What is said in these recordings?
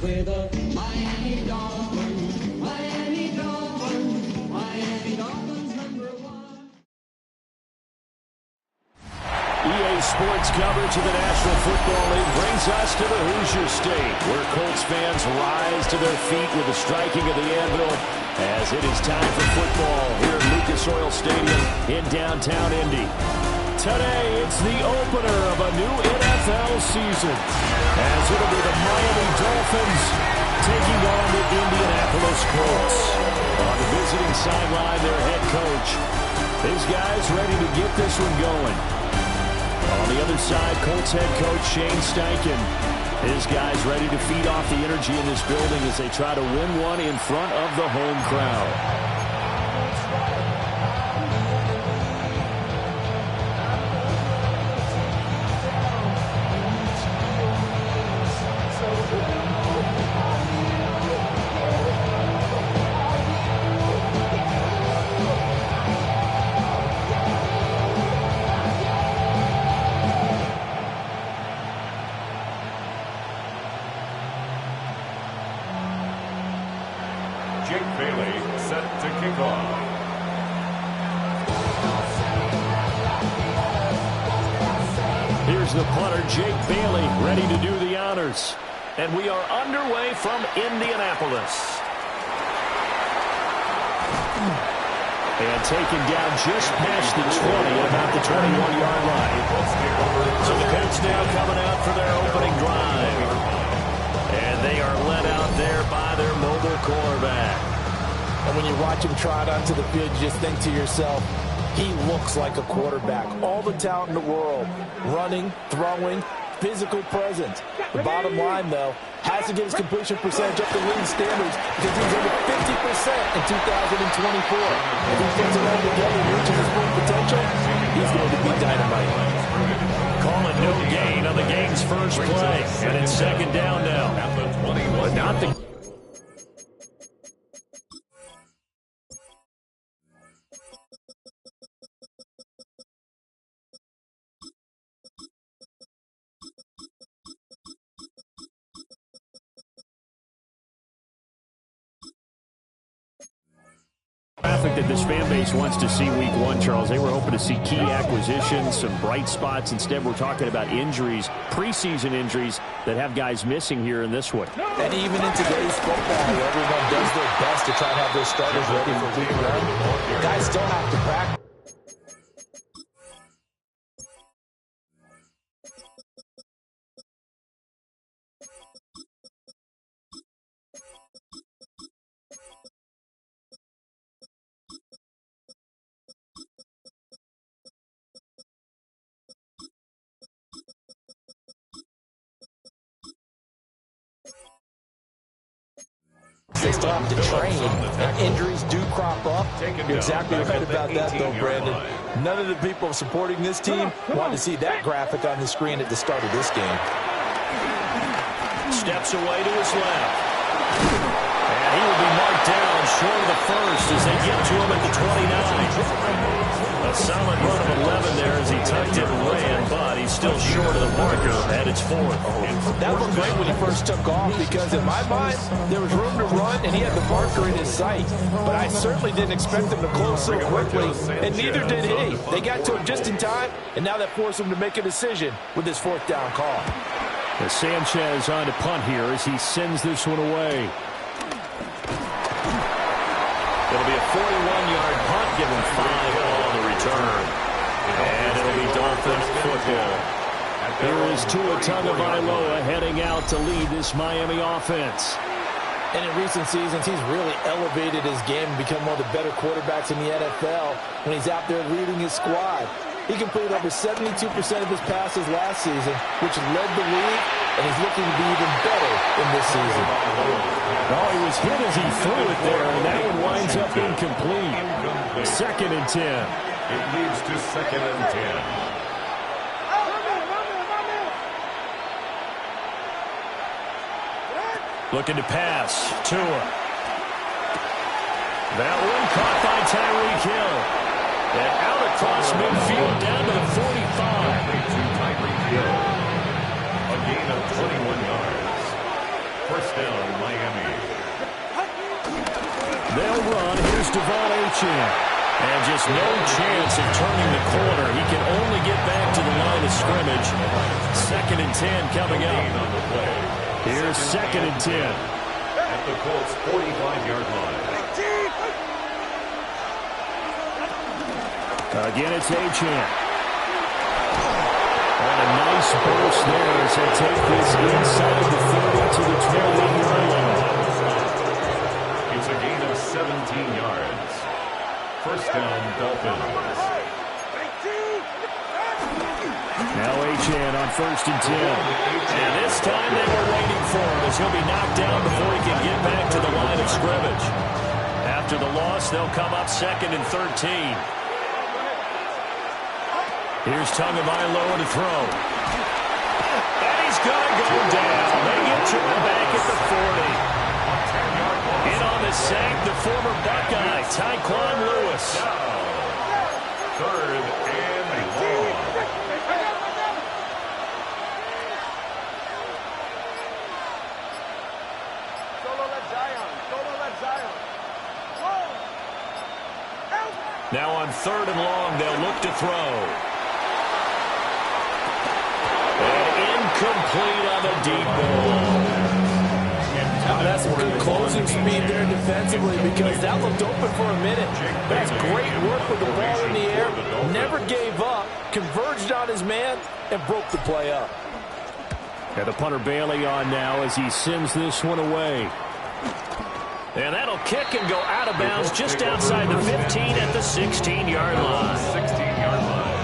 with the Miami Dolphins, Miami Dolphins, Miami Dolphins #1. EA Sports coverage of the National Football League brings us to the Hoosier State, where Colts fans rise to their feet with the striking of the anvil as it is time for football here at Lucas Oil Stadium in downtown Indy. Today, it's the opener of a new NFL season, as it'll be the Miami Dolphins taking on the Indianapolis Colts. On the visiting sideline, their head coach. These guys ready to get this one going. On the other side, Colts head coach Shane Steichen. His guys ready to feed off the energy in this building as they try to win one in front of the home crowd. Here's the punter, Jake Bailey, ready to do the honors. And we are underway from Indianapolis. And taken down just past the 20, about the 21-yard line. So the Colts now coming out for their opening drive. And they are led out there by their mobile quarterback. And when you watch him trot onto the field, you just think to yourself, he looks like a quarterback. All the talent in the world. Running, throwing, physical presence. The bottom line, though, has to get his completion percentage up to league standards because he's over 50% in 2024. If he puts it all together and reaches his full potential, he's going to be dynamite. Calling no gain on the game's first play. And it's second down now. But not the... traffic that this fan base wants to see week one, Charles. They were hoping to see key acquisitions, some bright spots. Instead, we're talking about injuries, preseason injuries that have guys missing here in this one. And even in today's football, where everyone does their best to try to have their starters ready for week one, guys still have to practice. They still have to train, and injuries do crop up. You're exactly right about that, though, Brandon. None of the people supporting this team want to see that graphic on the screen at the start of this game. Steps away to his left. And he will be marked down short of the first as they get to him at the 29. A solid run of 11 there as he tucked it and ran, but he's still short of the marker, and it's fourth. That looked great when he first took off because, in my mind, there was room to run, and he had the marker in his sight. But I certainly didn't expect him to close so quickly, and neither did he. They got to him just in time, and now that forced him to make a decision with his fourth down call. As Sanchez on to punt here as he sends this one away. It'll be a 41-yard punt, give him 5 on the return. And it'll be Dolphins football. Here is Tua Tagovailoa heading out to lead this Miami offense. And in recent seasons, he's really elevated his game and become one of the better quarterbacks in the NFL when he's out there leading his squad. He completed over 72% of his passes last season, which led the league, and he's looking to be even better in this season. Oh, he was hit as he threw it there, and that one winds up incomplete. Second and 10. It leads to second and 10. Looking to pass. Tua. That one caught by Tyreek Hill. And out across midfield down to the 45. To Tyreek Hill. A gain of 21 yards. First down, Miami. They'll run. Here's Devon Achane. And just no chance of turning the corner. He can only get back to the line of scrimmage. 2nd and 10 coming up. On the play. Here's 2nd and 10. At the Colts' 45-yard line. Again, it's Achane. And a nice burst there as they take this inside the 40 to the 21-yard line. It's a gain of 17 yards. First down, Dolphins. Now Achane on 1st and 10. And this time they were waiting for him as he'll be knocked down before he can get back to the line of scrimmage. After the loss, they'll come up 2nd and 13. Here's Tagovailoa to throw. And he's going to go down. They get to him back at the 40. In on the sack, the former Buckeye, Tyquan Lewis. 3rd and long. Now on 3rd and long, they'll look to throw. Incomplete on the deep ball. That's some good closing speed there defensively because that looked open for a minute. That's great work with the ball in the air. Never gave up, converged on his man, and broke the play up. And the punter Bailey on now as he sends this one away. And that'll kick and go out of bounds just outside the 15 at the 16-yard line. 16-yard line.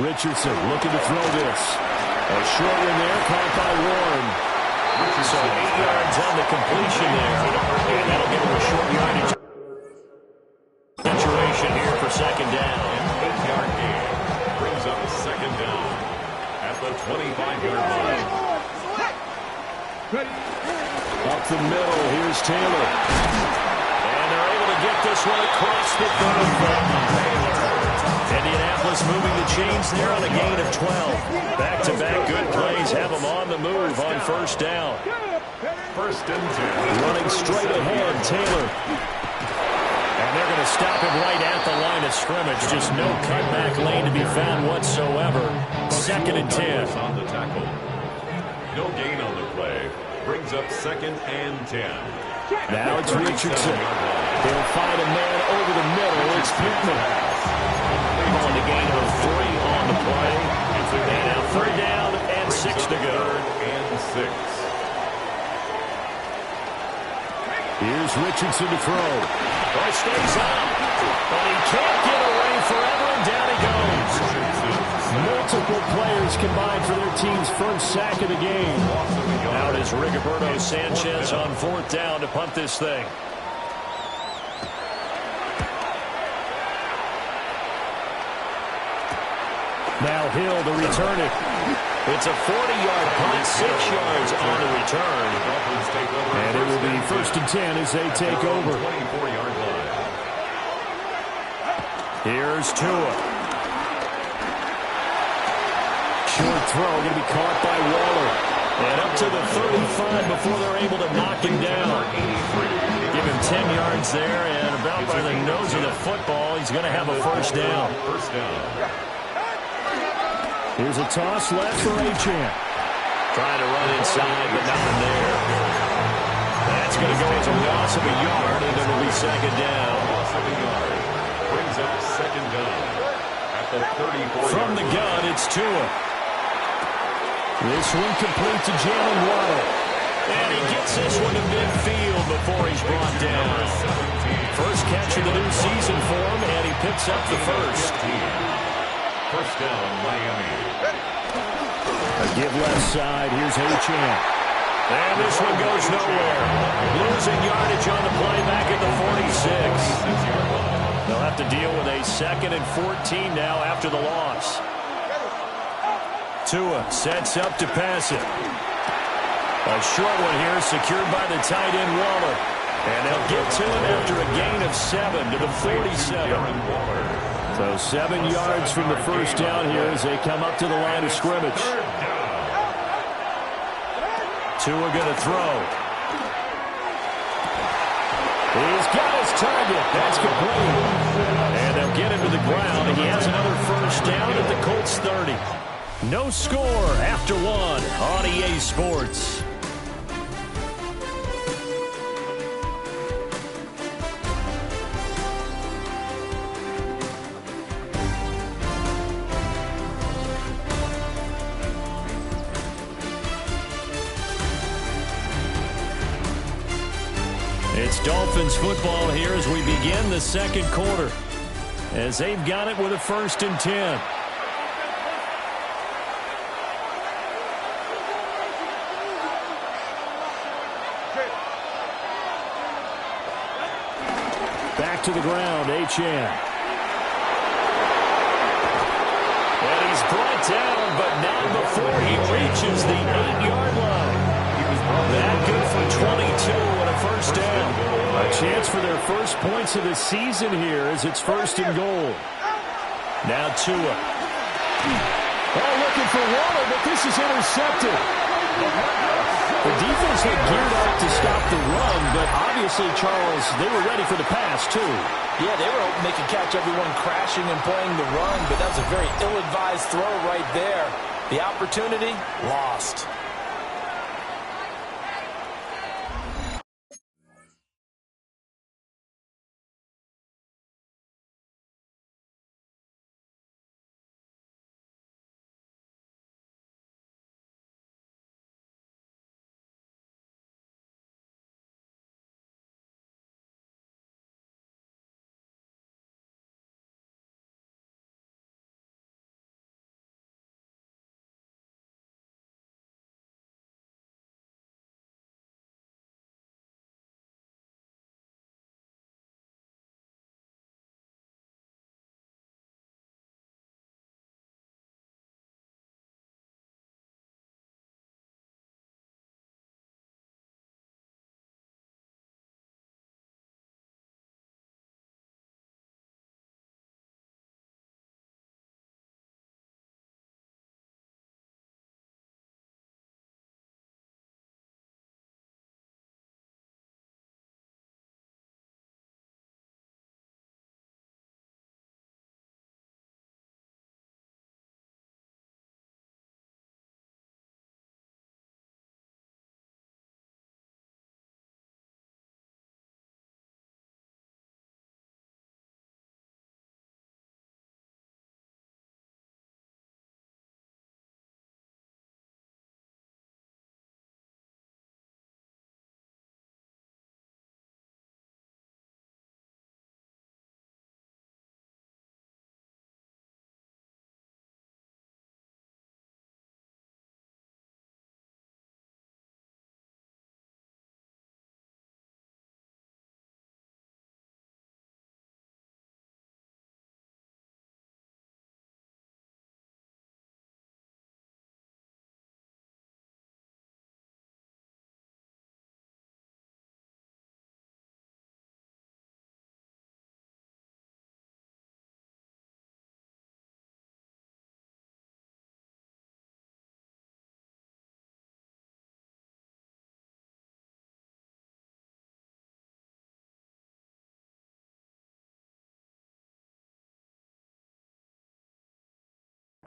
Richardson looking to throw this. A short one there, caught by Warren. So 8 yards on the completion there. And that'll give him a short yardage situation here for 2nd down. An 8-yard gain brings up 2nd down at the 25-yard line. Up the middle, here's Taylor. And they're able to get this one across the 30. Indianapolis moving the chains there on a gain of 12. Back-to-back good plays have them on the move on 1st down. 1st and 10. Running straight ahead, Taylor. And they're going to stop him right at the line of scrimmage. Just no cutback lane to be found whatsoever. 2nd and 10. On the tackle. No gain on the play. Brings up 2nd and 10. Now it's Richardson. They'll find a man over the middle. It's Pittman. On the gain of 3 on the play. And now 3rd down and 6 to go. 3rd and 6. Here's Richardson to throw. He stays up. But he can't get away forever, and down he goes. Multiple players combined for their team's first sack of the game. Out is Rigoberto Sanchez on 4th down to punt this thing. Now Hill to return it. It's a 40-yard punt, 6 yards on the return. And it will be 1st and 10 as they take over. 24-yard line. Here's Tua. Short throw going to be caught by Waller. And up to the 35 before they're able to knock him down. Give him 10 yards there, and about by the nose of the football, he's going to have a 1st down. 1st down. Here's a toss left for Achane. Trying to run inside, but nothing there. That's going to go as a loss of a yard, and it'll be 2nd down. Loss of a yard. Brings up 2nd down at the 34. From the gun, it's Tua. This one complete to Jalen Waddle. And he gets this one to midfield before he's brought down. First catch of the new season for him, and he picks up the 1st. 1st down, Miami. A give left side. Here's Achane. And this one goes nowhere. Losing yardage on the play back at the 46. They'll have to deal with a 2nd and 14 now after the loss. Tua sets up to pass it. A short one here secured by the tight end Waller. And they'll get to it after a gain of 7 to the 47. Waller So 7 yards from the first down here as they come up to the line of scrimmage. Tua going to throw. He's got his target. That's complete. And they'll get him to the ground, and he has another first down at the Colts 30. No score after 1 on EA Sports. It's Dolphins football here as we begin the second quarter, as they've got it with a 1st and 10. Back to the ground, Achane. And he's brought down, but not before he reaches the 8-yard line. That good for 22 and a first down. A chance for their first points of the season here as it's 1st and goal. Now Tua. Oh, looking for water, but this is intercepted. The defense had geared up to stop the run, but obviously, Charles, they were ready for the pass, too. Yeah, they were hoping they could catch everyone crashing and playing the run, but that was a very ill-advised throw right there. The opportunity, lost.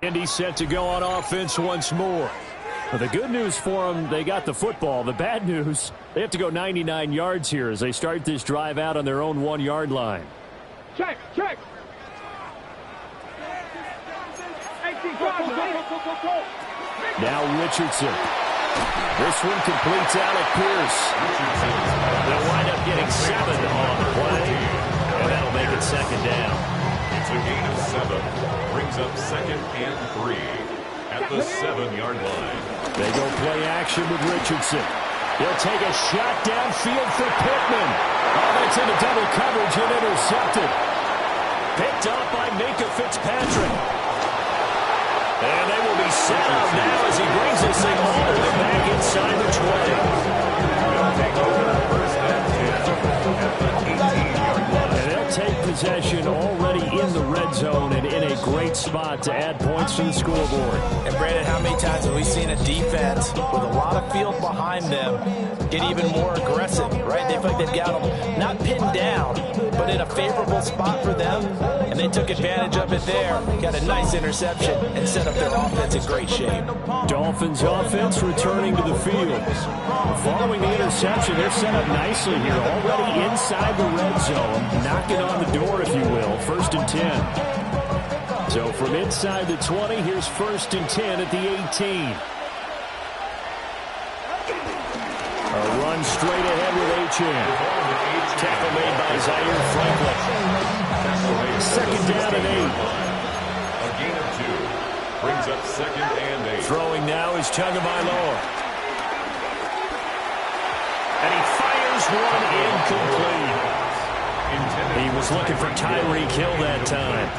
And he's set to go on offense once more. Well, the good news for them, they got the football. The bad news, they have to go 99 yards here as they start this drive out on their own 1-yard line. Check. Now Richardson. This one completes Alec Pierce. They'll wind up getting 7 on the play, and that'll make it 2nd down. It's a gain of 7. Brings up 2nd and 3 at the 7-yard line. They go play action with Richardson. He'll take a shot downfield for Pittman. Oh, that's into double coverage and intercepted. Picked up by Minka Fitzpatrick. And they will be set up now as he brings this thing all the way back inside the 20. And they'll take possession already in the red red zone and in a great spot to add points to the scoreboard. And Brandon, how many times have we seen a defense with a lot of field behind them get even more aggressive, right? They feel like they've got them not pinned down, but in a favorable spot for them, and they took advantage of it there, got a nice interception, and set up their offense in great shape. Dolphins offense returning to the field. Following the interception, they're set up nicely here, already inside the red zone, knocking on the door, if you will, 1st and 10. So from inside the 20, here's 1st and 10 at the 18. A run straight ahead with Achane. Tackle made by Zaire Franklin. 2nd down and 8. A gain of 2. Brings up 2nd and 8. Throwing now is Tagovailoa. And he fires one incomplete. He was looking for Tyreek Hill that time.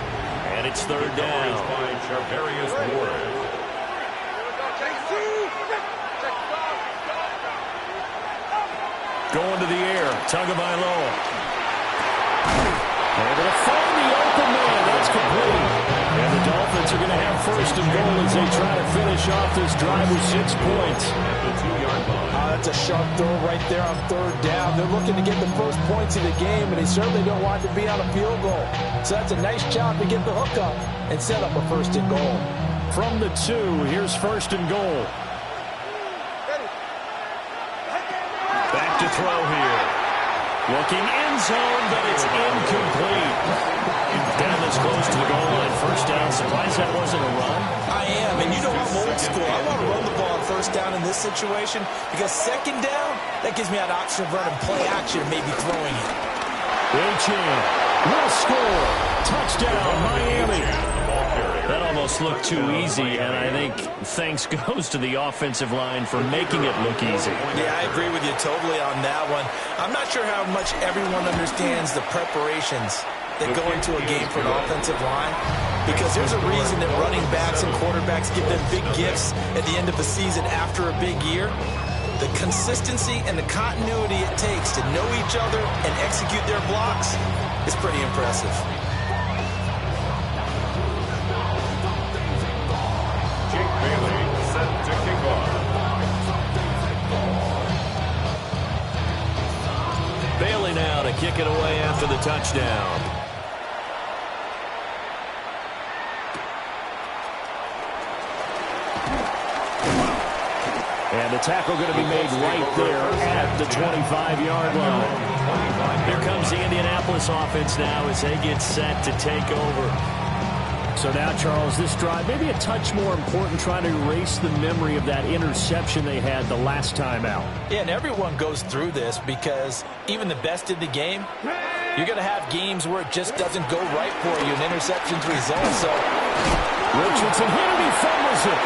And it's 3rd down. By Charvarius Ward. Going to the air, Tagovailoa. Able to find the open man. That's complete. And the Dolphins are going to have 1st and goal as they try to finish off this drive with 6 points. At the 2-yard line. That's a sharp throw right there on 3rd down. They're looking to get the first points of the game, and they certainly don't want to be on a field goal. So that's a nice job to get the hook up and set up a 1st and goal. From the 2, here's 1st and goal. Back to throw here. Looking end zone, but it's incomplete. Down this close to the goal line. 1st down. Surprised that wasn't a run. I am, and you know I'm old school. I want to run the ball on 1st down in this situation because 2nd down, that gives me an option of running play action and maybe throwing it. Achane will score. Touchdown, Miami. That almost looked too easy, and I think thanks goes to the offensive line for making it look easy. Yeah, I agree with you totally on that one. I'm not sure how much everyone understands the preparations that go into a game for an offensive line, because there's a reason that running backs and quarterbacks give them big gifts at the end of the season after a big year. The consistency and the continuity it takes to know each other and execute their blocks is pretty impressive. Bailey set to kick off. Bailey now to kick it away after the touchdown. And the tackle going to be made right there at the 25-yard line. Here comes the Indianapolis offense now as they get set to take over. So now, Charles, this drive maybe a touch more important, trying to erase the memory of that interception they had the last time out. Yeah, and everyone goes through this because even the best in the game, you're going to have games where it just doesn't go right for you, and interceptions result. So Richardson hit it, he fumbles it.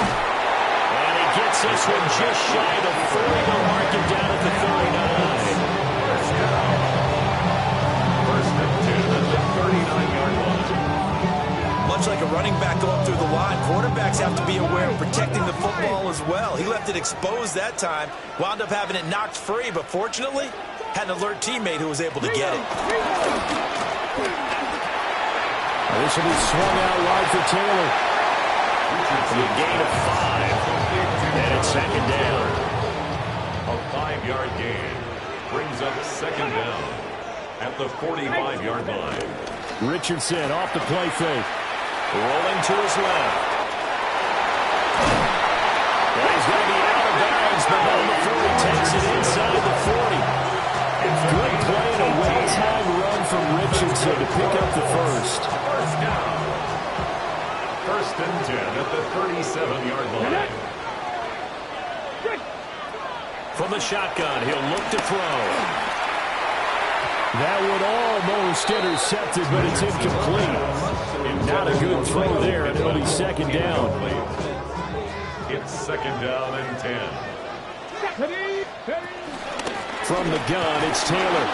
And he gets this one just shy of the 40. They'll mark it down at the 39. First and 10 at the 39-yard line. much like a running back going through the line, quarterbacks have to be aware of protecting the football as well. He left it exposed that time, wound up having it knocked free, but fortunately, had an alert teammate who was able to get it. This will be swung out wide for Taylor. For a gain of 5. And it's second down. A 5-yard gain brings up second down at the 45-yard line. Richardson off the play fake. Rolling to his left. And he's going to be out of bounds, but on the 40 takes it inside the 40. Good play and a well-timed run from Richardson to pick up the first. First down. First and 10 at the 37-yard line. From the shotgun, he'll look to throw. That would almost intercept it, but it's incomplete. Not a good throw there, and it'll be second down. It's second down and 10. From the gun, it's Taylor.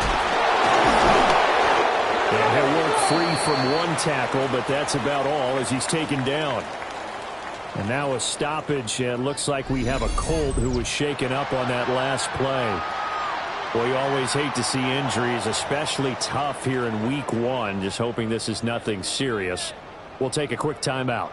And he'll work free from one tackle, but that's about all as he's taken down. And now a stoppage, and it looks like we have a Colt who was shaken up on that last play. Well, you always hate to see injuries, especially tough here in week 1. Just hoping this is nothing serious. We'll take a quick timeout.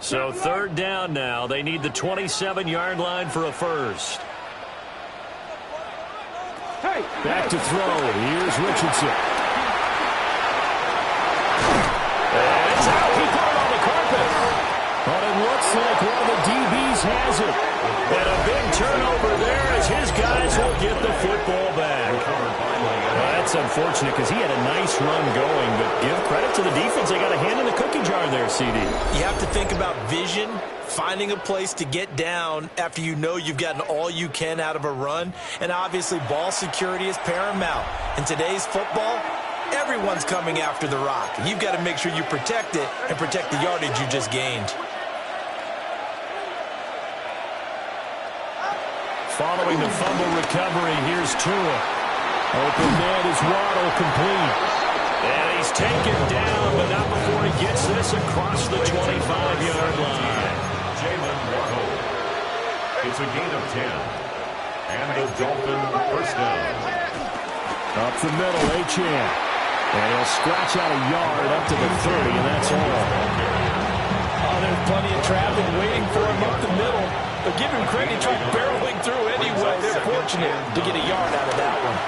So third down now. They need the 27-yard line for a first. Back to throw. Here's Richardson. And it's out. He put it on the carpet. But it looks like one of the DBs has it. And a big turnover there as his guys will get the football back. Well, that's unfortunate because he had a nice run going, but give credit to the defense. They got a hand in the cookie jar there, CD. You have to think about vision, finding a place to get down after you know you've gotten all you can out of a run. And obviously ball security is paramount. In today's football, everyone's coming after the rock. You've got to make sure you protect it and protect the yardage you just gained. Following the fumble recovery, here's Tua. Open man is Waddle, complete. And he's taken down, but not before he gets this across the 25-yard line. Jalen Waddle. It's a gain of 10. And the Dolphins first down. Up the middle, Achane. And he'll scratch out a yard up to the 30, and that's all. Oh, there's plenty of traffic waiting for him up the middle. But give him credit, he tried barreling through anyway. They're fortunate to get a yard out of that one.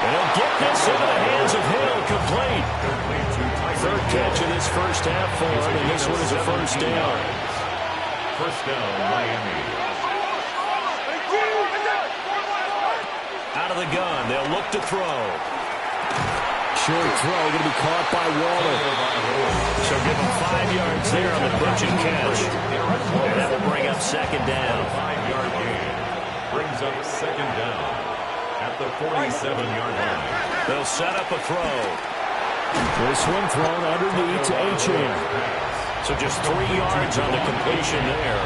And he'll get this into the hands of Hill, complete. Third catch of this first half for him, and this one is a first down. First down, Miami. Out of the gun, they'll look to throw. Short throw, going to be caught by Waller. So give him 5 yards there on the pitch and catch. And that will bring up second down. 5-yard gain brings up second down at the 47-yard line. They'll set up a throw. This one thrown underneath to Achane. So just 3 yards on the completion there.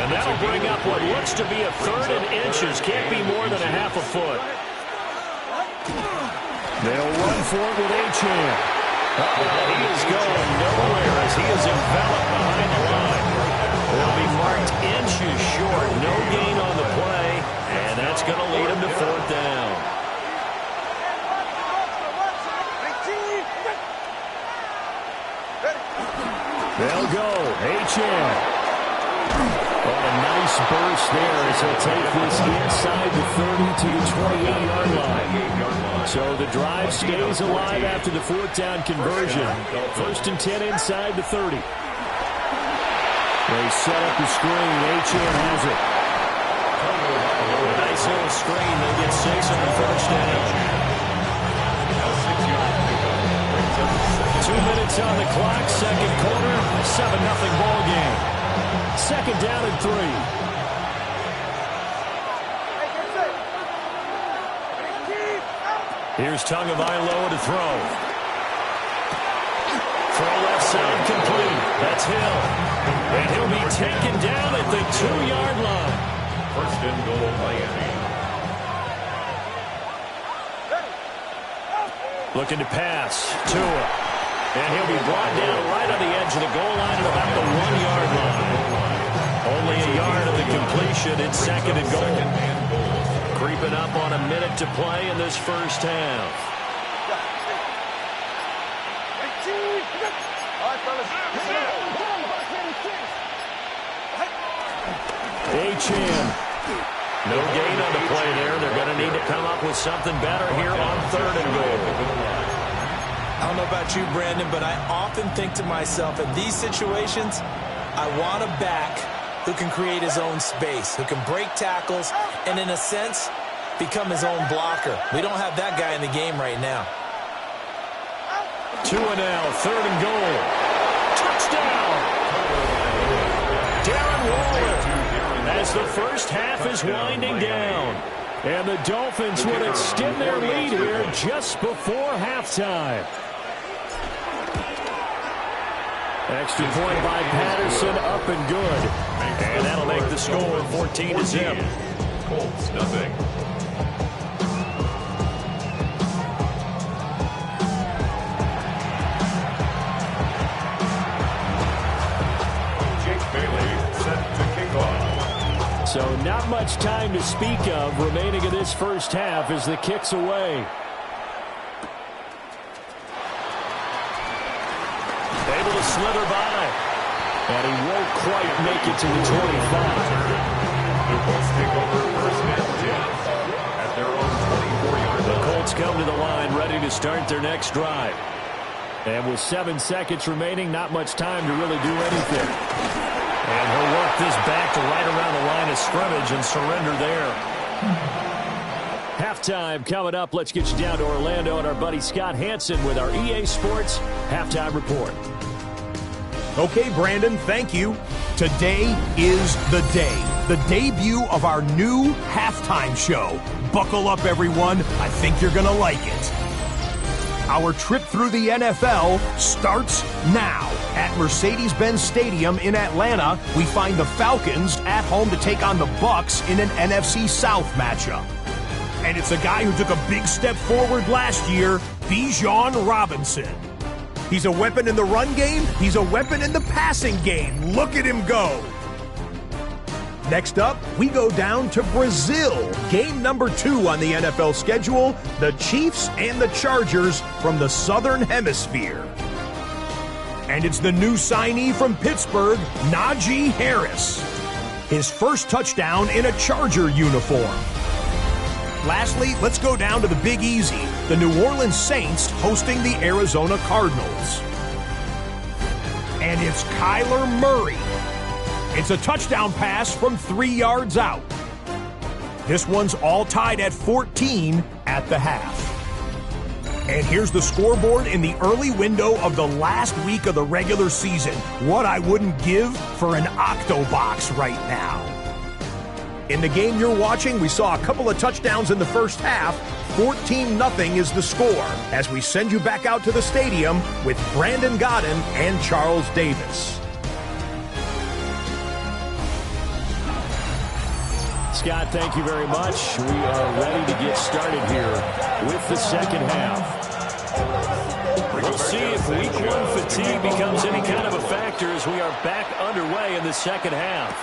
And that'll bring up what looks to be a third and inches. Can't be more than a half a foot. They'll run for it with Achane. He is going nowhere as he is enveloped behind the line. They'll be marked inches short. No gain on the play. And that's going to lead him to fourth down. They'll go. Achane. Oh, a nice burst there as he'll take this inside the 30 to the 28-yard line. So the drive stays alive after the fourth down conversion. First and 10 inside the 30. They set up the screen. Achane has it. Nice little screen. They get 6 on the first down. 2 minutes on the clock. Second quarter. 7-0 ball game. Second down and 3. Here's Tagovailoa to throw. Throw left side complete. That's Hill. And he'll be taken down at the 2-yard line. First and goal, Miami. Looking to pass. Tua. And he'll be brought down right on the edge of the goal line at about the 1-yard line. Only a yard of the completion. It's second and goal. Creeping up on a minute to play in this first half. Achane. No gain on the play there. They're going to need to come up with something better here on third and goal. I don't know about you, Brandon, but I often think to myself, in these situations, I want a back who can create his own space, who can break tackles, and in a sense, become his own blocker. We don't have that guy in the game right now. 2 and now, third and goal. Touchdown! Darren Waller, as the first half is winding down. And the Dolphins would extend their lead here just before halftime. Extra point by Patterson, up and good. And that'll make the score 14-0. Colts, nothing. So now Not much time to speak of remaining in this first half as the kick's away. Able to slither by. And he won't quite make it to the 25. The Colts take over first and 10 at their own 24-yard line. The Colts come to the line ready to start their next drive. And with 7 seconds remaining, not much time to really do anything. And he'll work this back to right around the line of scrimmage and surrender there. Halftime coming up. Let's get you down to Orlando and our buddy Scott Hansen with our EA Sports Halftime Report. Okay, Brandon, thank you. Today is the day. The debut of our new halftime show. Buckle up, everyone. I think you're going to like it. Our trip through the NFL starts now. At Mercedes-Benz Stadium in Atlanta, we find the Falcons at home to take on the Bucs in an NFC South matchup. And it's a guy who took a big step forward last year, Bijan Robinson. He's a weapon in the run game. He's a weapon in the passing game. Look at him go. Next up, we go down to Brazil. Game number 2 on the NFL schedule, the Chiefs and the Chargers from the Southern Hemisphere. And it's the new signee from Pittsburgh, Najee Harris. His first touchdown in a Charger uniform. Lastly, let's go down to the Big Easy, the New Orleans Saints hosting the Arizona Cardinals. And it's Kyler Murray. It's a touchdown pass from 3 yards out. This one's all tied at 14 at the half. And here's the scoreboard in the early window of the last week of the regular season. What I wouldn't give for an Octobox right now. In the game you're watching, we saw a couple of touchdowns in the first half. 14-0 is the score as we send you back out to the stadium with Brandon Godden and Charles Davis. Scott, thank you very much. We are ready to get started here with the second half. We'll see if week 1 fatigue becomes any kind of a factor as we are back underway in the second half.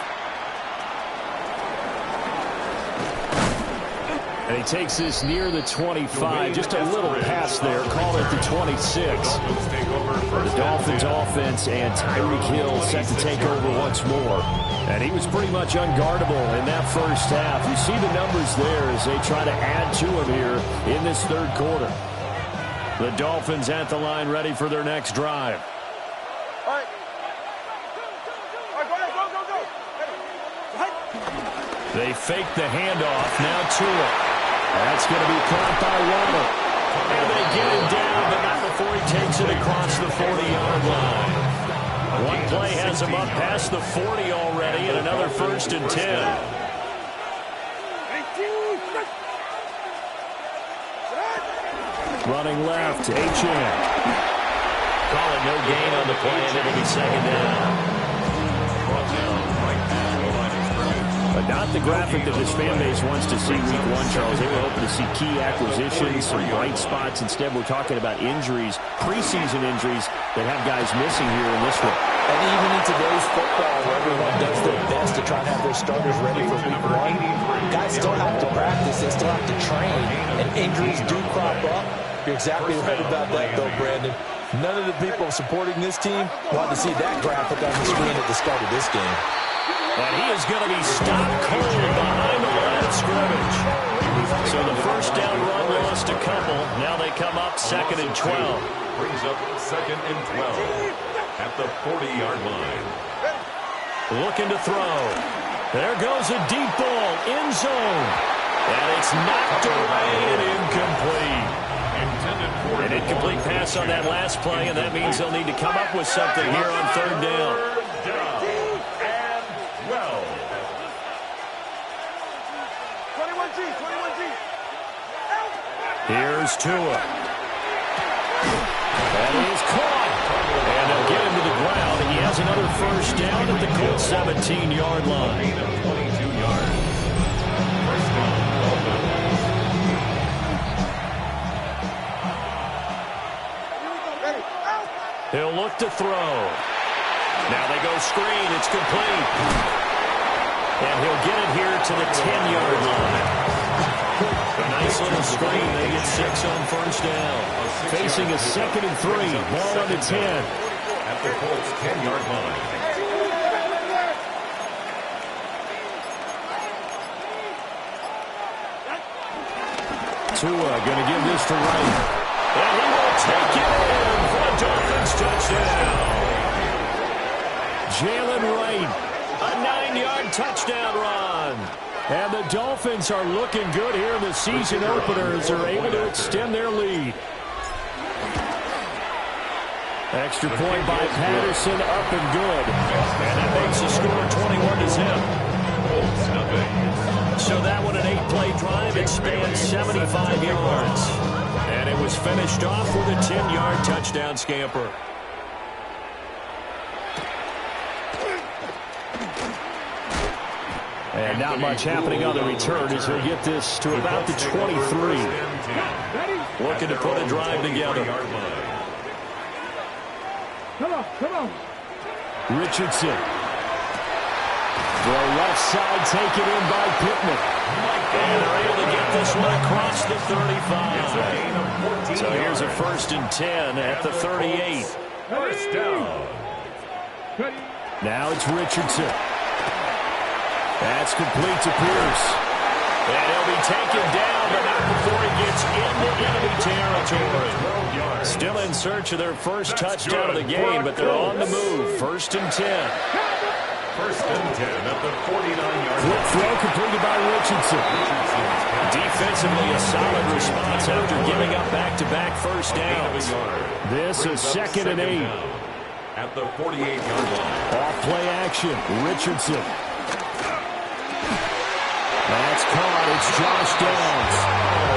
And he takes this near the 25, just a little pass there, call it the 26. The Dolphins offense and Tyreek Hill set to take over once more. And he was pretty much unguardable in that first half. You see the numbers there as they try to add to him here in this third quarter. The Dolphins at the line ready for their next drive. They fake the handoff, now Tua. That's going to be caught by Waller. And they get him down, but not before he takes it across the 40-yard line. One play has him up past the 40 already, and another 1st and 10. Running left, H.N. Call it no gain on the play, and it'll be second down. But not the graphic that this fan base wants to see week 1, Charles. They were hoping to see key acquisitions, some bright spots. Instead, we're talking about injuries, preseason injuries that have guys missing here in this one. And even in today's football, where everyone does their best to try and have their starters ready for week 1, guys still have to practice. They still have to train. And injuries do crop up. You're exactly right about that, though, Brandon. None of the people supporting this team want to see that graphic on the screen at the start of this game. And he is going to be stopped cold behind the line of scrimmage. So the first down run lost a couple. Now they come up 2nd and 12. Brings up 2nd and 12 at the 40-yard line. Looking to throw. There goes a deep ball, end zone. And it's knocked away and incomplete. An incomplete pass on that last play, and that means they'll need to come up with something here on 3rd down. Here's Tua. That is caught. And they'll get him to the ground. And he has another first down at the Colts 17-yard line. 22 yards. First down. He'll look to throw. Now they go screen. It's complete. And he'll get it here to the 10-yard line. A nice little screen. They get 6 on first down. Facing a 2nd and 3. Ball on the 10. At the Colts 10-yard line. Tua going to give this to Wright. And he will take it in for a Dolphins touchdown. Jalen Wright, a 9-yard touchdown run. And the Dolphins are looking good here in the season opener as they're able to extend their lead. Extra point by Patterson, up and good. And that makes the score 21-0. So that one, an 8-play drive. It spanned 75 yards. And it was finished off with a 10-yard touchdown scamper. And not much happening on the return as he'll get this to about the 23. Looking to put a drive together. Come on. Richardson. The left side taken in by Pittman. And they're able to get this one across the 35. So here's a 1st and 10 at the 38. First down. Now it's Richardson. That's complete to Pierce. And he'll be taken down, but not before he gets into enemy territory. Still in search of their first touchdown of the game, but they're on the move. 1st and 10. 1st and 10 at the 49-yard line. Flip throw completed by Richardson. Defensively, a solid response after giving up back-to-back first downs. This is 2nd and 8. At the 48-yard line. Off play action. Richardson. That's caught. It's Josh Downs.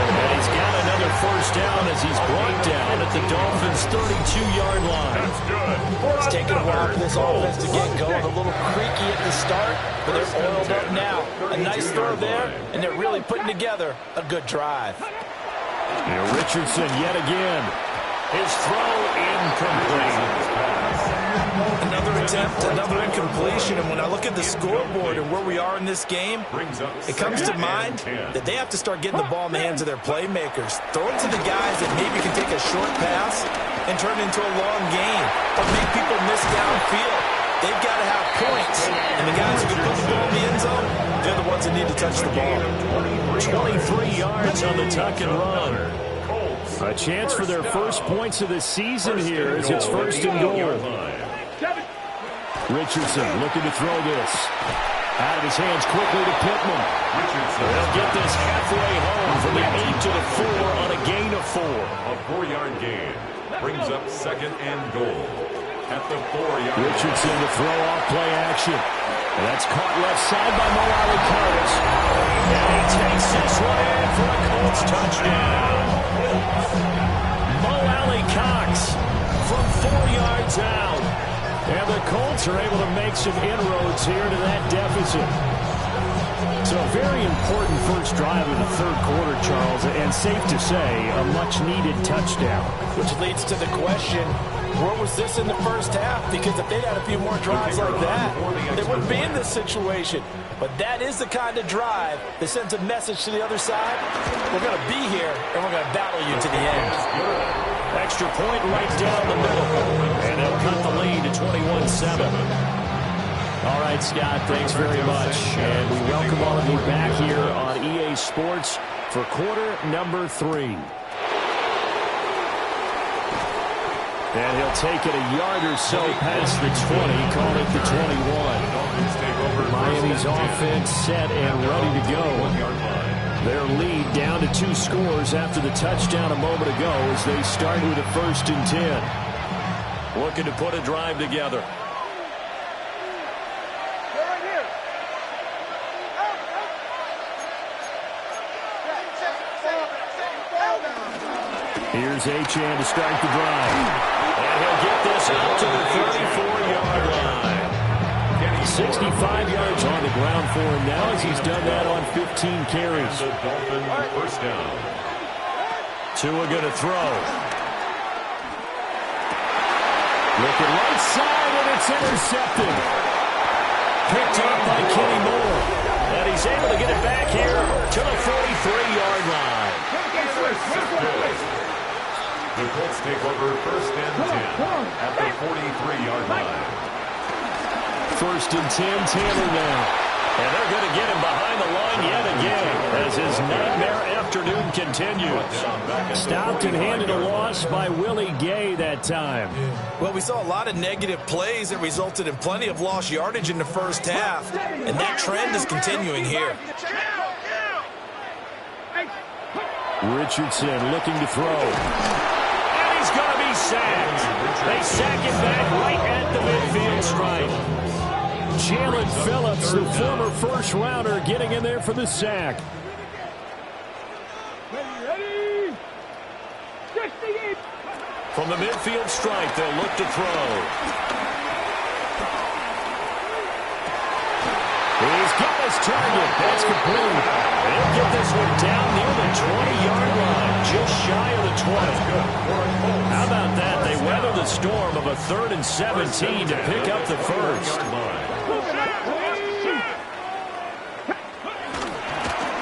And he's got another first down as he's brought down at the Dolphins' 32-yard line. That's good. It's taken a while for this offense to get going. A little creaky at the start, but they're oiled up now. A nice throw there, and they're really putting together a good drive. Now Richardson yet again. His throw incomplete. Another attempt, another incompletion, and when I look at the scoreboard and where we are in this game, it comes to mind that they have to start getting the ball in the hands of their playmakers. Throw it to the guys that maybe can take a short pass and turn it into a long gain, or make people miss downfield. They've got to have points, and the guys who can put the ball in the end zone, they're the ones that need to touch the ball. 23 yards on the tuck and run. A chance for their first points of the season here as it's 1st and goal. Richardson looking to throw this. Out of his hands quickly to Pittman. They'll get this halfway home from the 8 to the 4 on a gain of 4. A 4-yard gain brings up 2nd and goal. At the 4-yard line. Richardson to throw off play action. And that's caught left side by Mo Alley-Cox. And he takes this one in for a Colts touchdown. Mo Alley-Cox from 4 yards out. And the Colts are able to make some inroads here to that deficit. So a very important first drive of the 3rd quarter, Charles, and safe to say, a much-needed touchdown. Which leads to the question, where was this in the first half? Because if they'd had a few more drives like that, they wouldn't be in this situation. But that is the kind of drive that sends a message to the other side. We're going to be here, and we're going to battle you to the end. Extra point right down the middle. And they'll cut the lead to 21-7. All right, Scott, thanks very much. And we welcome all of you back here on EA Sports for quarter number 3. And he'll take it a yard or so past the 20, call it the 21. Miami's offense set and ready to go. Their lead down to 2 scores after the touchdown a moment ago as they start with a 1st and 10. Looking to put a drive together. Here's Achane to start the drive. And he'll get this out to the 34-yard line. 65 yards on the ground for him now as he's done that on 15 carries. First down. Tua going to throw. Looking right side, and it's intercepted. Picked up by Kenny Moore. he's able to get it back here to the 43-yard line. The Colts take over first and 10 at the 43-yard line. First and 10, Taylor now. And they're going to get him behind the line yet again as his nightmare afternoon continues. Stopped and handed a loss by Willie Gay that time. Well, we saw a lot of negative plays that resulted in plenty of lost yardage in the first half, and that trend is continuing here. Richardson looking to throw. And he's going to be sacked. They sack him back right at the midfield stripe. Jalen Phillips, the former first-rounder, getting in there for the sack. From the midfield stripe, they'll look to throw. He's got his target. That's complete. They'll get this one down near the 20-yard line, just shy of the 20. How about that? They weather the storm of a 3rd and 17 to pick up the first.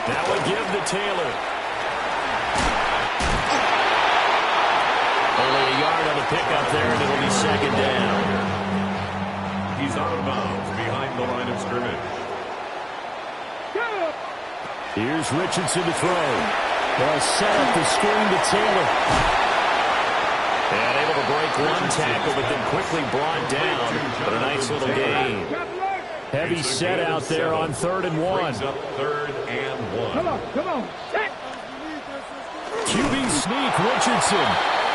Now we give to Taylor. Only a yard on the pickup there, and it'll be second down. He's out of bounds behind the line of scrimmage. Here's Richardson to throw. They'll set up the screen to Taylor. And able to break one tackle, but then quickly brought down. But a nice little gain. Heavy set out there on 3rd and 1. Brings up 3rd and 1. Come on. QB sneak, Richardson.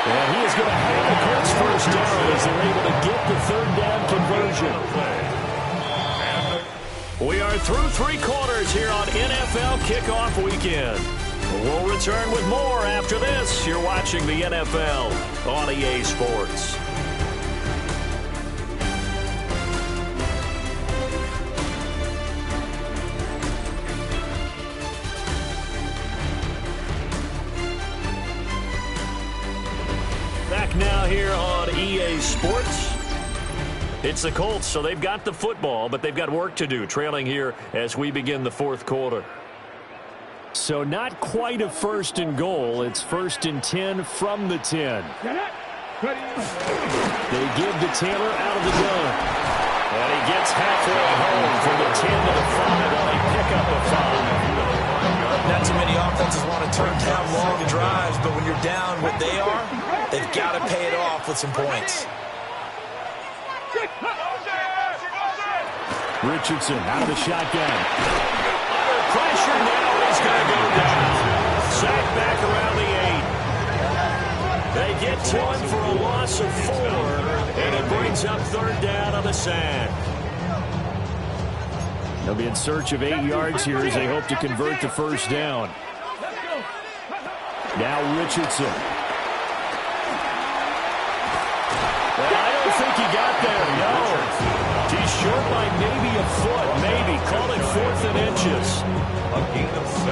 And he is going to have the Colts first down as they're able to get the 3rd down conversion. We are through 3 quarters here on NFL Kickoff Weekend. We'll return with more after this. You're watching the NFL on EA Sports. Back now here on EA Sports. It's the Colts, so they've got the football, but they've got work to do, trailing here as we begin the 4th quarter. So not quite a 1st and goal. It's 1st and 10 from the 10. They give to Taylor out of the gun. And he gets halfway home from the 10 to the 5 while they pick up a 5. Not too many offenses want to turn down long drives, but when you're down what they are, they've got to pay it off with some points. Richardson out of the shotgun. Under pressure now, he's going to go down. Sacked back around the 8. They get to him for a loss of 4, and it brings up 3rd down on the sack. They'll be in search of 8 yards here as they hope to convert the first down. Now Richardson. Well, I don't think he got there, no. He's short by maybe a foot, maybe. Call it 4th and inches.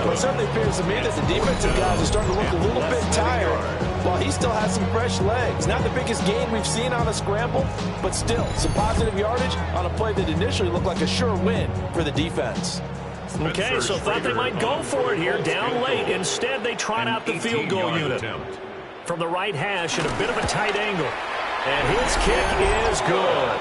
Well, it certainly appears to me that the defensive guys are starting to look a little bit tired while he still has some fresh legs. Not the biggest gain we've seen on a scramble, but still some positive yardage on a play that initially looked like a sure win for the defense. Okay, so thought they might go for it here, down late. Instead, they trot out the field goal unit. From the right hash at a bit of a tight angle. And his kick is good.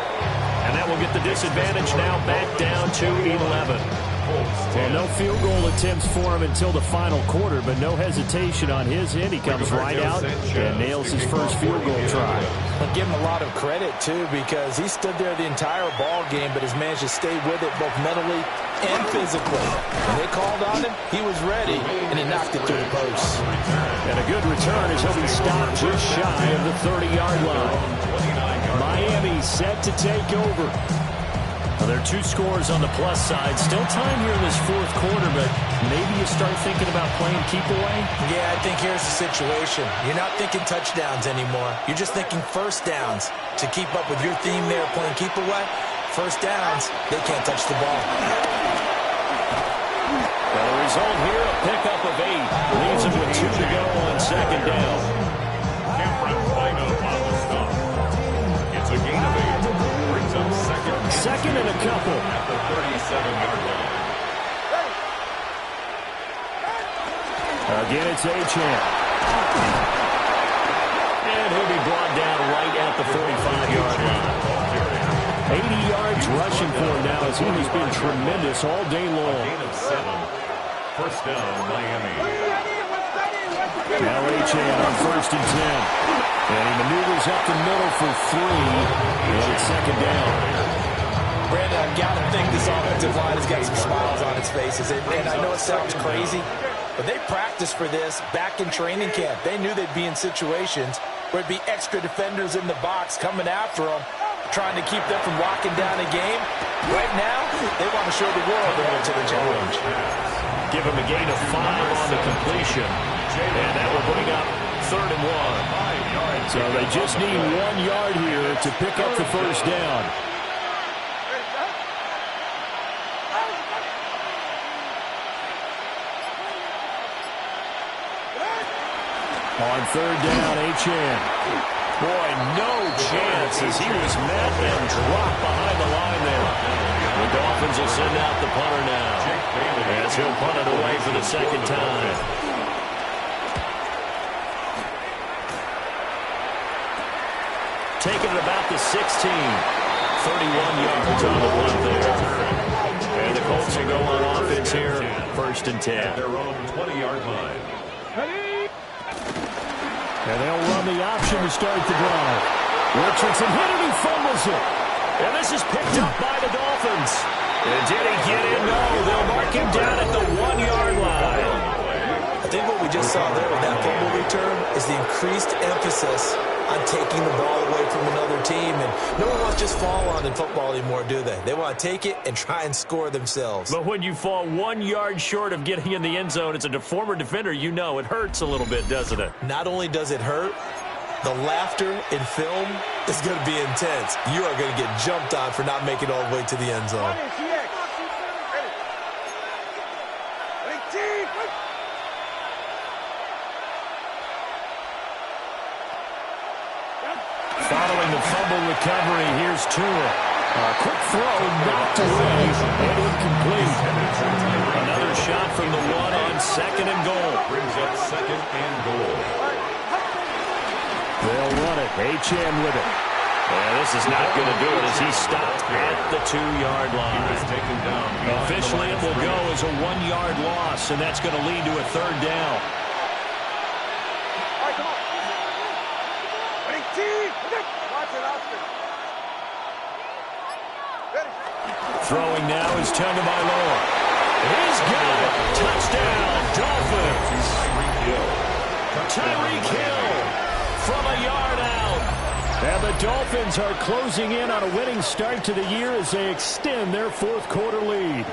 And that will get the disadvantage now back down to 11. Well, no field goal attempts for him until the final quarter, but no hesitation on his end. He comes right out and nails his first field goal try. I'll give him a lot of credit, too, because he stood there the entire ball game, but has managed to stay with it both mentally and physically. When they called on him, he was ready, and he knocked it through the post. And a good return as he'll be stopped just shy of the 30-yard line. Miami set to take over. Well, there are 2 scores on the plus side. Still time here in this 4th quarter, but maybe you start thinking about playing keep away? Yeah, I think here's the situation. You're not thinking touchdowns anymore. You're just thinking first downs. To keep up with your theme there, playing keep away, first downs, they can't touch the ball. Well, the result here, a pickup of 8. Leaves him with 2 to go on second down. It's a gain of 8. Brings up second and a couple. At the 37-yard line. Again, it's Achane. And he'll be brought down right at the 45-yard line. 80 yards rushing for him now as he has been tremendous all day long. Gain of 7. First down, Miami. Now Achane on 1st and 10. And he maneuvers up the middle for 3. And it's 2nd down. Brandon, I've got to think this offensive line has got some smiles on its faces. And I know it sounds crazy, but they practiced for this back in training camp. They knew they'd be in situations where it'd be extra defenders in the box coming after them, trying to keep them from locking down a game. Right now, they want to show the world they're up to the challenge. Give him a gain of 5 on the completion. And that will bring up 3rd and 1. So they just need 1 yard here to pick up the first down. On 3rd down, Achane. Boy, no chance as he was met and dropped behind the line there. The Dolphins will send out the punter now as he'll punt it away for the 2nd time. Taking it about the 16. 31 yards on the punt there. And the Colts will go on offense here, 1st and 10. At their own 20-yard line. And they'll run the option to start the drive. Richardson hit it, he fumbles it. And this is picked up by the Dolphins. And did he get in? No, they'll mark him down at the 1-yard line. I think what we just saw there with that fumble return is the increased emphasis on taking the ball away from another team. And no one wants to just fall on in football anymore, do they? They want to take it and try and score themselves. But when you fall 1 yard short of getting in the end zone, as a former defender, you know it hurts a little bit, doesn't it? Not only does it hurt, the laughter in film is going to be intense. You are going to get jumped on for not making it all the way to the end zone. Following the fumble recovery, here's Tua. A quick throw, knocked away, and incomplete. Another shot from the 1 on 2nd and goal. Brings up 2nd and goal. They'll run it. Achane with it. And this is not going to do it as he stopped at the 2-yard line. He was taken down. Officially, it will go as a 1-yard loss, and that's going to lead to a 3rd down. Throwing now is Tagovailoa. He's got it. Touchdown, Dolphins. Tyreek Hill from a yard out. And the Dolphins are closing in on a winning start to the year as they extend their 4th quarter lead.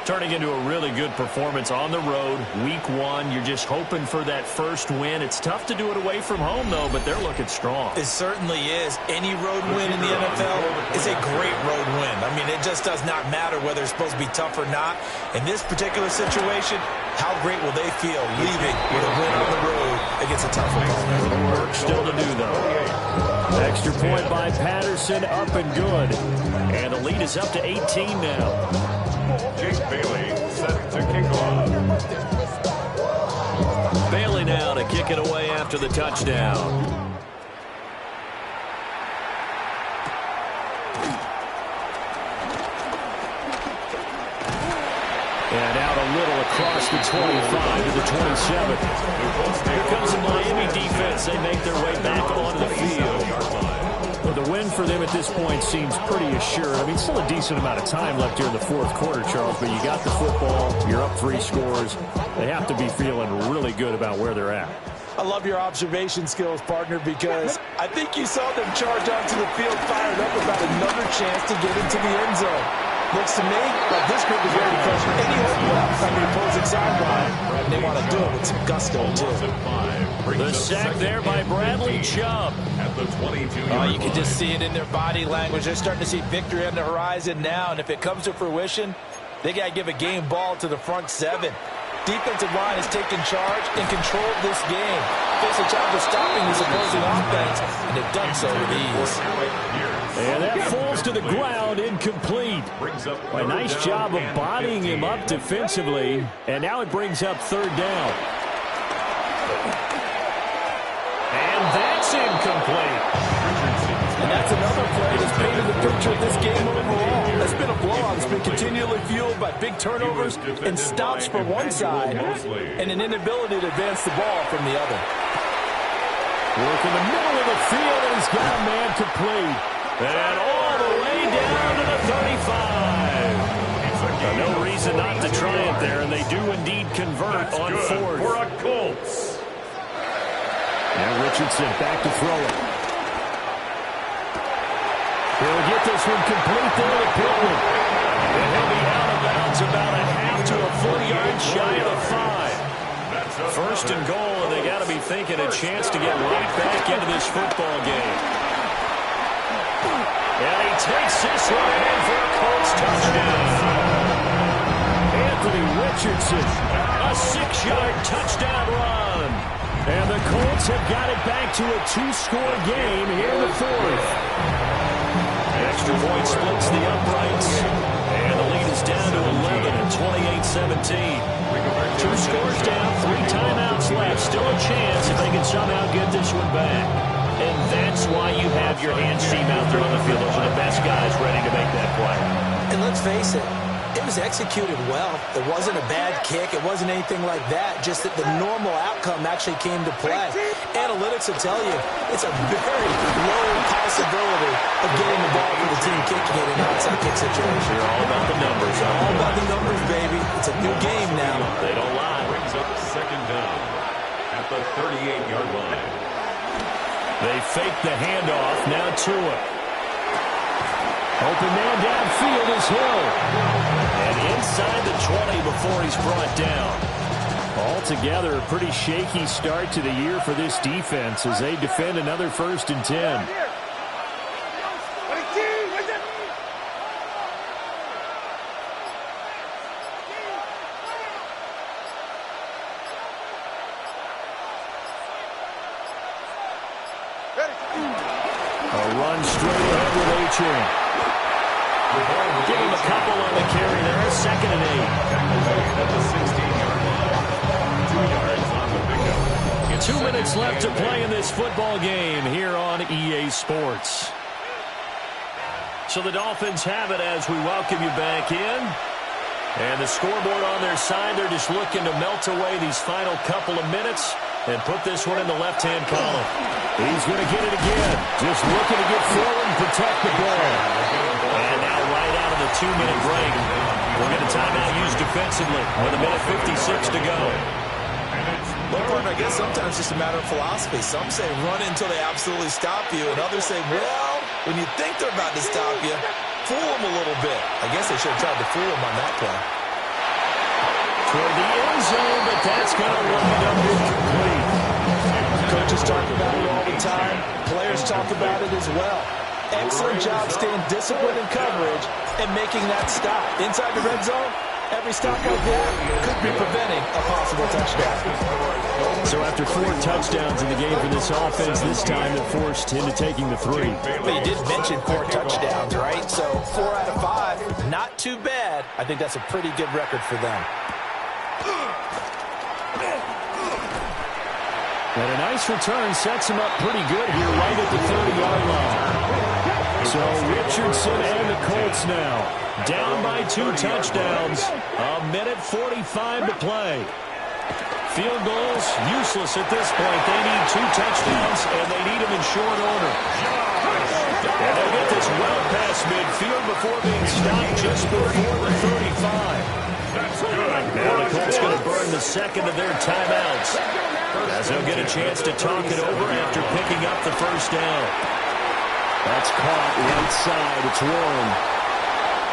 Turning into a really good performance on the road, week 1. You're just hoping for that first win. It's tough to do it away from home, though, but they're looking strong. It certainly is. Any road win in the NFL is a great road win. I mean, it just does not matter whether it's supposed to be tough or not. In this particular situation, how great will they feel leaving with a win on the road against a tough opponent? Work still to do, though. Extra point by Patterson, up and good. And the lead is up to 18 now. Jake Bailey set to kick off. Bailey now to kick it away after the touchdown. And out a little across the 25 to the 27. Here comes the Miami defense. They make their way back onto the field. Well, the win for them at this point seems pretty assured. I mean, still a decent amount of time left here in the 4th quarter, Charles, but you got the football, you're up 3 scores. They have to be feeling really good about where they're at. I love your observation skills, partner, because I think you saw them charge onto the field fired up about another chance to get into the end zone. Looks to me like this group is ready to crush any hope left on the opposing sideline. And they want to do it with some gusto, too. The sack there by Bradley Chubb. At the 22-yard You can just see it in their body language. They're starting to see victory on the horizon now. And if it comes to fruition, they got to give a game ball to the front 7. Defensive line has taken charge and controlled this game. Face a challenge of stopping this opposing offense, and they've done so with ease. And that falls to the ground, incomplete. A nice job of bodying him up defensively, and now it brings up third down. And that's incomplete. And that's another play that's painted the picture of this game overall. It's been a blowout. It's been continually fueled by big turnovers and stops for one side and an inability to advance the ball from the other. Work in the middle of the field, and he's got a man complete. And all the way down to the 35. No reason not to try it there, and they do indeed convert on fourth. For a Colts. And Richardson back to throw it. He'll get this one complete there to Pittman. And he'll be out of bounds about a half to a full yard shy of the 5. First and goal, and they got to be thinking a chance to get right back into this football game. And he takes this one in for a Colts touchdown. Anthony Richardson, a 6-yard touchdown run. And the Colts have got it back to a 2-score game here in the fourth. Extra point splits the uprights, and the lead is down to 11 at 28-17. 2 scores down, 3 timeouts left. Still a chance if they can somehow get this one back. And that's why you have your hands team out there on the field. Those are the best guys ready to make that play. And let's face it, it was executed well. It wasn't a bad kick. It wasn't anything like that. Just that the normal outcome actually came to play. Analytics will tell you it's a very low possibility of getting the ball for the team kicking it in an outside kick situation. You're all about the numbers. All about the numbers, baby. It's a new game now. They don't lie. Brings up second down at the 38-yard line. They fake the handoff. Now Tua. Open man downfield is Hill. And inside the 20 before he's brought down. Altogether, a pretty shaky start to the year for this defense as they defend another 1st and 10. A run straight ahead with A-Chain. Give him a couple on the carry there. 2nd and 8. At the 16-yard line. 2 yards on the pickup. 2 minutes left to play in this football game here on EA Sports. So the Dolphins have it as we welcome you back in. And the scoreboard on their side, they're just looking to melt away these final couple of minutes and put this one in the left-hand column. He's going to get it again. Just looking to get forward and protect the ball. And now right out of the 2-minute break, we'll get a timeout used defensively with 1:56 to go. Well, partner, I guess sometimes it's just a matter of philosophy. Some say run until they absolutely stop you, and others say, well, when you think they're about to stop you, fool them a little bit. I guess they should have tried to fool them on that play. Toward the end zone, but that's going to wind up incomplete. Coaches talk about it all the time. Players talk about it as well. Excellent job staying disciplined in coverage and making that stop. Inside the red zone, every stop like that could be preventing a possible touchdown. So after 4 touchdowns in the game for this offense, this time they're forced into taking the 3. But you did mention 4 touchdowns, right? So 4 out of 5, not too bad. I think that's a pretty good record for them. And a nice return sets him up pretty good here right at the 30-yard line. So Richardson and the Colts now down by 2 touchdowns. 1:45 to play. Field goals useless at this point. They need 2 touchdowns, and they need them in short order. And they'll get this well past midfield before being stopped just before the 35. Now the Colts going to burn the second of their timeouts, as they'll get a chance to talk it over after picking up the first down. That's caught right side. It's Warren.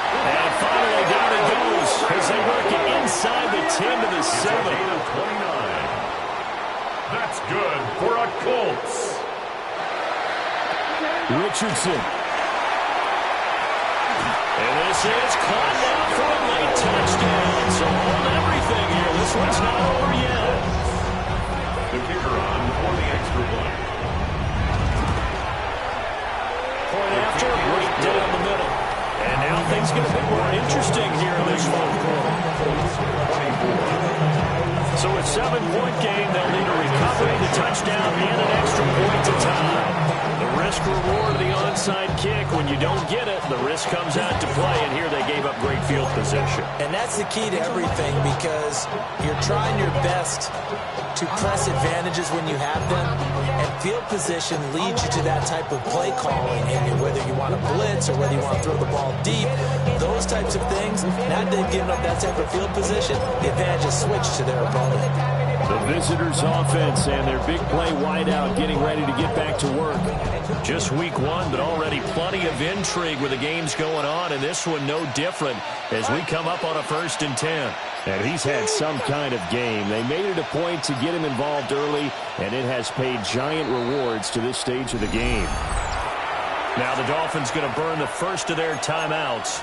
And finally down it goes as they work it inside the 10 to the 7. That's good for a Colts. Richardson. And this is caught now for a late touchdown. So hold everything here. This This one's not over yet. The kicker on for the extra point. Point after, right down the middle. And now things get a bit more interesting here in this fourth quarter. 24. So a 7-point game, they'll need a recovery, the touchdown, and an extra point to tie. The risk-reward of the onside kick, when you don't get it, the risk comes out to play, and here they gave up great field position. And that's the key to everything, because you're trying your best to press advantages when you have them, and field position leads you to that type of play calling, and whether you want to blitz or whether you want to throw the ball deep, those types of things, now that they've given up that type of field position, the advantage is switched to their opponent. The visitors' offense and their big play wideout getting ready to get back to work. Just week one, but already plenty of intrigue with the games going on, and this one no different as we come up on a 1st and 10. And he's had some kind of game. They made it a point to get him involved early, and it has paid giant rewards to this stage of the game. Now the Dolphins going to burn the first of their timeouts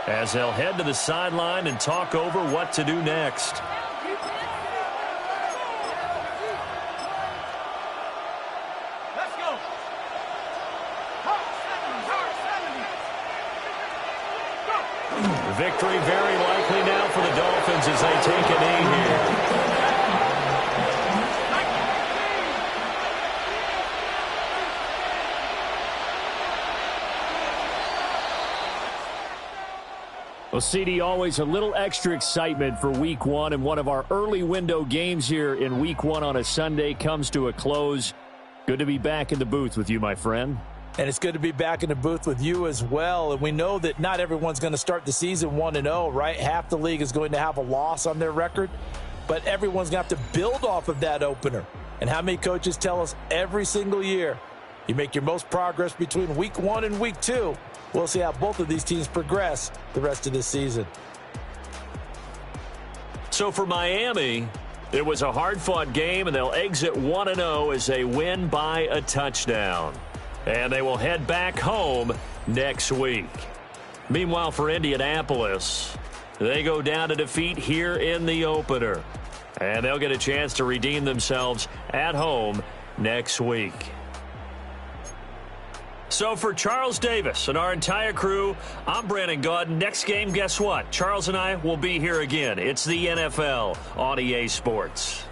as they'll head to the sideline and talk over what to do next. Victory very likely now for the Dolphins as they take a knee here. Well, CD, always a little extra excitement for week one, and one of our early window games here in week one on a Sunday comes to a close. Good to be back in the booth with you, my friend. And it's good to be back in the booth with you as well. And we know that not everyone's going to start the season 1-0, right? Half the league is going to have a loss on their record. But everyone's going to have to build off of that opener. And how many coaches tell us every single year, you make your most progress between week one and week two. We'll see how both of these teams progress the rest of this season. So for Miami, it was a hard-fought game, and they'll exit 1-0 as they win by a touchdown. And they will head back home next week. Meanwhile, for Indianapolis, they go down to defeat here in the opener. And they'll get a chance to redeem themselves at home next week. So for Charles Davis and our entire crew, I'm Brandon Gaudin. Next game, guess what? Charles and I will be here again. It's the NFL on EA Sports.